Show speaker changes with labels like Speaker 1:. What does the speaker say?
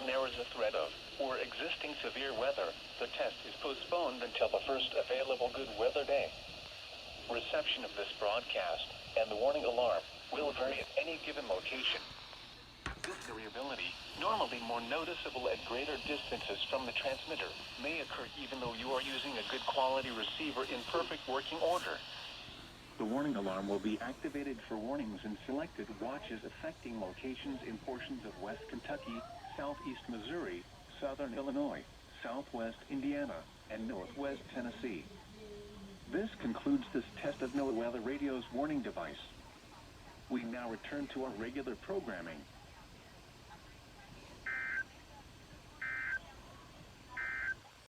Speaker 1: there is a threat of or existing severe weather, the test is postponed until the first available good weather day. Reception of this broadcast and the warning alarm will vary at any given location. This variability, normally more noticeable at greater distances from the transmitter, may occur even though you are using a good quality receiver in perfect working order. The warning alarm will be activated for warnings in selected watches affecting locations in portions of West Kentucky, Southeast Missouri, Southern Illinois, Southwest Indiana, and Northwest Tennessee. This concludes this test of NOAA Weather Radio's warning device. We now return to our regular programming.